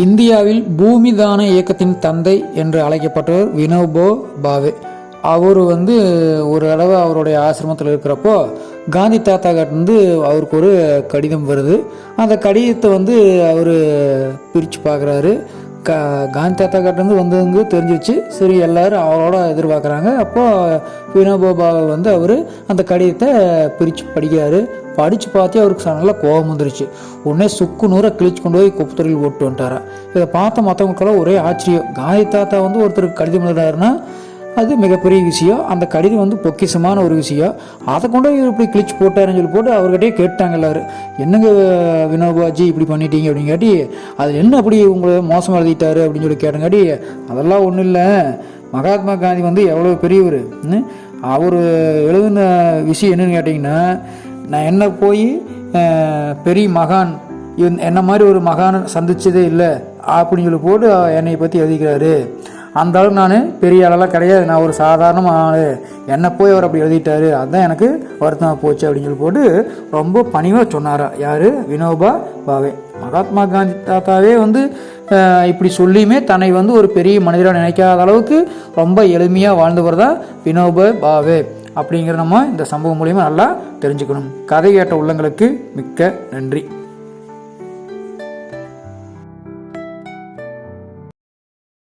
இந்தியாவில் பூமி தான இயக்கத்தின் தந்தை என்று அழைக்கப்பட்டவர் வினோபா பாவே. அவர் ஒரு தடவை அவருடைய ஆசிரமத்தில் இருக்கிறப்போ காந்தி தாத்தா கிட்ட அவருக்கு ஒரு கடிதம் வருது. அந்த கடிதத்தை அவர் பிரித்து பார்க்குறாரு. காந்தி தாத்தா கிட்டேருந்து வந்ததுங்க தெரிஞ்சிச்சு. சரி, எல்லோரும் அவரோட எதிர்பார்க்குறாங்க. அப்போது வினோபா பாவே அவர் அந்த கடிதத்தை பிரித்து படிக்கிறாரு. படித்து பார்த்தே அவருக்கு நல்லா கோபம் வந்துருச்சு. உடனே சுக்கு நூறை கிழிச்சு கொண்டு போய் குப்பத்தொட்டியில் போட்டு வந்துட்டாரா. இதை பார்த்த மற்றவங்களுக்கெல்லாம் ஒரே ஆச்சரியம். காந்தி தாத்தா ஒருத்தருக்கு கடிதம் எழுதுறாருன்னா அது மிகப்பெரிய விஷயம். அந்த கடிதம் பொக்கிஷமான ஒரு விஷயம். அதை கொண்டு இவர் இப்படி கிழிச்சு போட்டாருன்னு சொல்லி போட்டு அவர்கிட்டயே கேட்டாங்க எல்லோரும், என்னங்க வினோபாஜி இப்படி பண்ணிட்டீங்க அப்படின்னு கேட்டி, அது என்ன அப்படி உங்களை மோசமாக எழுதிட்டாரு அப்படின்னு சொல்லி கேட்டங்காட்டி, அதெல்லாம் ஒன்றும் இல்லை, மகாத்மா காந்தி எவ்வளோ பெரியவர், அவர் எழுதின விஷயம் என்னன்னு கேட்டிங்கன்னா, நான் என்ன போய் பெரிய மகான் என்ன மாதிரி ஒரு மகானை சந்திச்சதே இல்லை அப்படின்னு சொல்லி போட்டு என்னை பற்றி எழுதிக்கிறாரு. அந்த அளவுக்கு நான் பெரிய ஆளெல்லாம் கிடையாது, நான் ஒரு சாதாரண ஆள், என்னை போய் அவர் அப்படி எழுதிட்டாரு, அதுதான் எனக்கு வருத்தமாக போச்சு அப்படின்னு சொல்லி போட்டு ரொம்ப பணிவாக சொன்னாரா. யார்? வினோபா பாவே. மகாத்மா காந்தி தாத்தாவே இப்படி சொல்லியுமே தன்னை ஒரு பெரிய மனிதராக நினைக்காத அளவுக்கு ரொம்ப எளிமையாக வாழ்ந்தவர் தான் வினோபா பாவே அப்படிங்கிற நம்ம இந்த சம்பவம் மூலியமாக நல்லா தெரிஞ்சுக்கணும். கதை கேட்ட உள்ளங்களுக்கு மிக்க நன்றி.